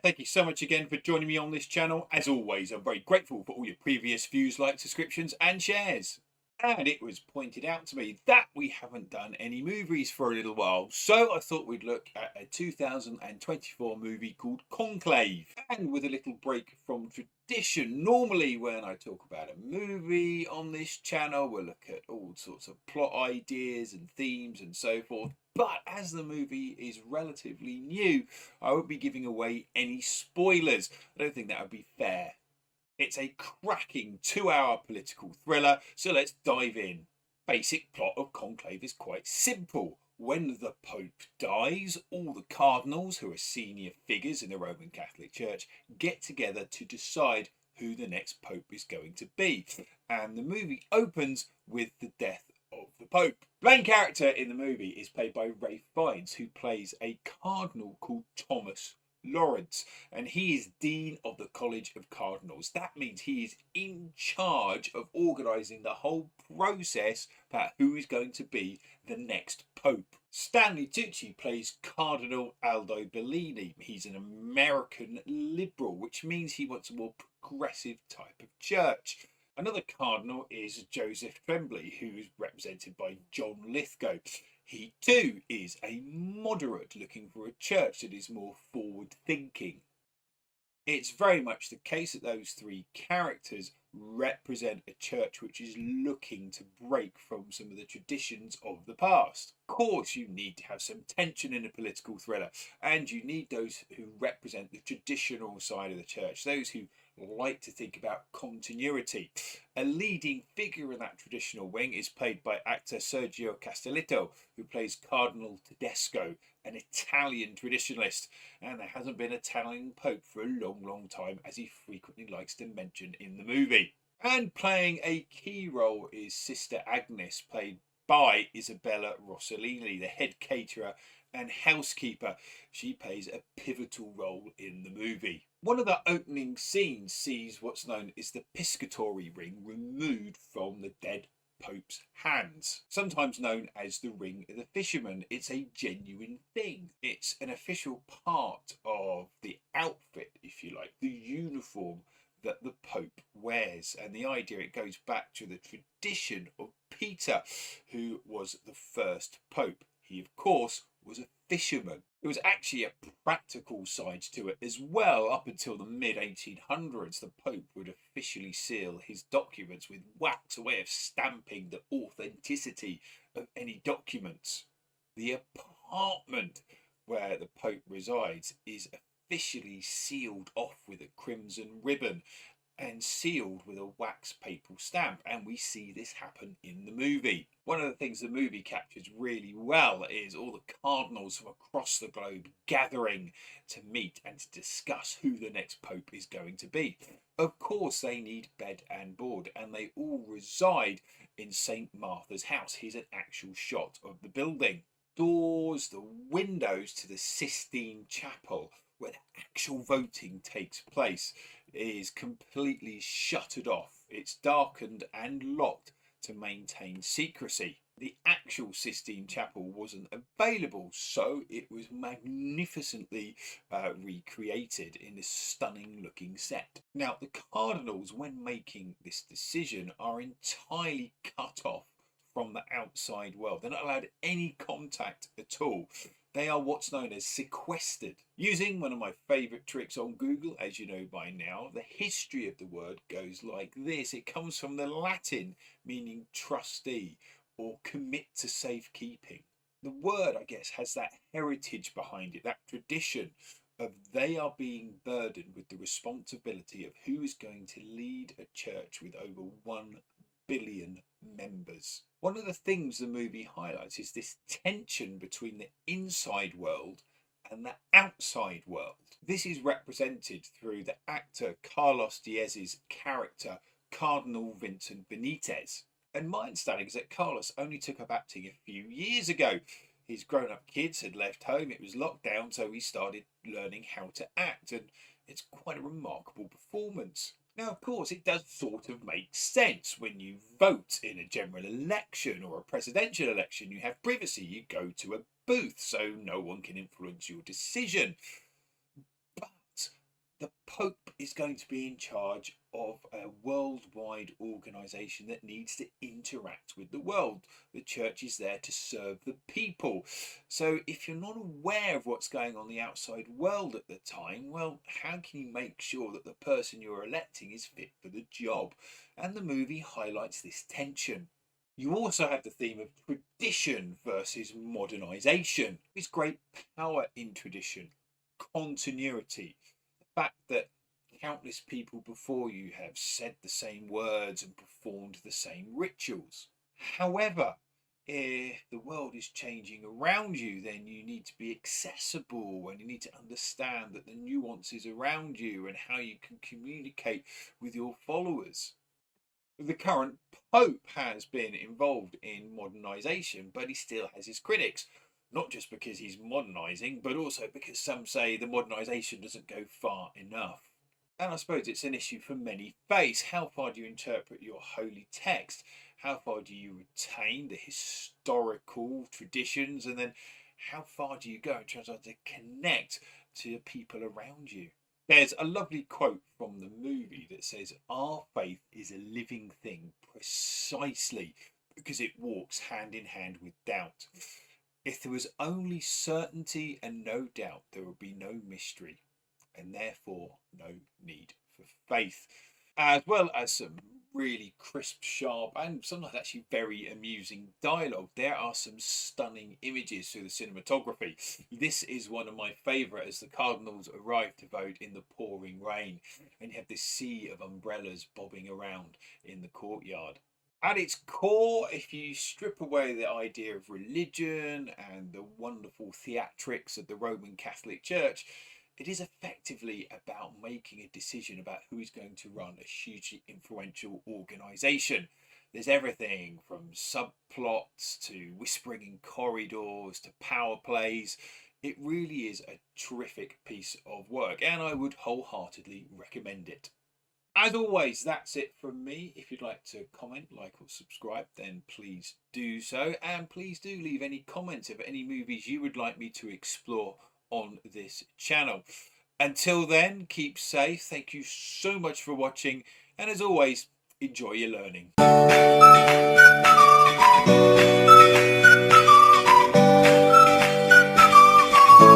thank you so much again for joining me on this channel. As always, I'm very grateful for all your previous views, likes, subscriptions and shares. And it was pointed out to me that we haven't done any movies for a little while, so I thought we'd look at a 2024 movie called Conclave. And with a little break from tradition, normally when I talk about a movie on this channel, we'll look at all sorts of plot ideas and themes and so forth. But as the movie is relatively new, I won't be giving away any spoilers. I don't think that would be fair. It's a cracking 2-hour political thriller, so let's dive in. Basic plot of Conclave is quite simple. When the Pope dies, all the cardinals, who are senior figures in the Roman Catholic Church, get together to decide who the next Pope is going to be. And the movie opens with the death of the Pope. The main character in the movie is played by Ralph Fiennes, who plays a cardinal called Thomas Lawrence, and he is Dean of the College of Cardinals. That means he is in charge of organising the whole process about who is going to be the next Pope. Stanley Tucci plays Cardinal Aldo Bellini. He's an American liberal, which means he wants a more progressive type of church. Another cardinal is Joseph Tremblay, who's represented by John Lithgow. He too is a moderate looking for a church that is more forward thinking. It's very much the case that those three characters represent a church which is looking to break from some of the traditions of the past. Of course, you need to have some tension in a political thriller, and you need those who represent the traditional side of the church, those who like to think about continuity. A leading figure in that traditional wing is played by actor Sergio Castellitto, who plays Cardinal Tedesco, an Italian traditionalist, and there hasn't been an Italian Pope for a long time, as he frequently likes to mention in the movie. And playing a key role is Sister Agnes, played by Isabella Rossellini, the head caterer and housekeeper. She plays a pivotal role in the movie. One of the opening scenes sees what's known as the piscatory ring removed from the dead Pope's hands, sometimes known as the Ring of the Fisherman. It's a genuine thing. It's an official part of the outfit, if you like, the uniform that the Pope wears. And the idea, it goes back to the tradition of Peter, who was the first Pope. He, of course, was a fisherman. There was actually a practical side to it as well. Up until the mid-1800s, the Pope would officially seal his documents with wax, a way of stamping the authenticity of any documents. The apartment where the Pope resides is officially sealed off with a crimson ribbon and sealed with a wax papal stamp, and we see this happen in the movie. One of the things the movie captures really well is all the cardinals from across the globe gathering to meet and to discuss who the next Pope is going to be. Of course, they need bed and board, and they all reside in St. Martha's House. Here's an actual shot of the building. Doors, the windows to the Sistine Chapel, where the actual voting takes place, is completely shuttered off. It's darkened and locked to maintain secrecy. The actual Sistine Chapel wasn't available, so it was magnificently recreated in this stunning looking set. Now, the cardinals, when making this decision, are entirely cut off from the outside world. They're not allowed any contact at all. They are what's known as sequestered. Using one of my favourite tricks on Google, as you know by now, the history of the word goes like this. It comes from the Latin meaning trustee or commit to safekeeping. The word, I guess, has that heritage behind it, that tradition of they are being burdened with the responsibility of who is going to lead a church with over 1 billion members. One of the things the movie highlights is this tension between the inside world and the outside world. This is represented through the actor Carlos Diez's character, Cardinal Vincent Benitez. And my understanding is that Carlos only took up acting a few years ago. His grown-up kids had left home, it was locked down, so he started learning how to act, and it's quite a remarkable performance. Now, of course, it does sort of make sense. When you vote in a general election or a presidential election, you have privacy. You go to a booth, so no one can influence your decision. But The Pope is going to be in charge of a worldwide organisation that needs to interact with the world. The church is there to serve the people. So if you're not aware of what's going on in the outside world at the time, well, how can you make sure that the person you're electing is fit for the job? And the movie highlights this tension. You also have the theme of tradition versus modernisation. There's great power in tradition, continuity, the fact that countless people before you have said the same words and performed the same rituals. However, if the world is changing around you, then you need to be accessible and you need to understand that the nuances around you and how you can communicate with your followers. The current Pope has been involved in modernisation, but he still has his critics. Not just because he's modernising, but also because some say the modernisation doesn't go far enough. And I suppose it's an issue for many faiths. How far do you interpret your holy text? How far do you retain the historical traditions? And then how far do you go in terms of to connect to the people around you? There's a lovely quote from the movie that says, "Our faith is a living thing precisely because it walks hand in hand with doubt. If there was only certainty and no doubt, there would be no mystery, and therefore no need for faith." As well as some really crisp, sharp, and sometimes actually very amusing dialogue. There are some stunning images through the cinematography. This is one of my favourite as the Cardinals arrive to vote in the pouring rain, and you have this sea of umbrellas bobbing around in the courtyard. At its core, if you strip away the idea of religion and the wonderful theatrics of the Roman Catholic Church, it is effectively about making a decision about who is going to run a hugely influential organisation. There's everything from subplots to whispering in corridors to power plays. It really is a terrific piece of work, and I would wholeheartedly recommend it. As always, that's it from me. If you'd like to comment, like, or subscribe, then please do so. And please do leave any comments of any movies you would like me to explore on this channel. Until then, keep safe. Thank you so much for watching. And as always, enjoy your learning.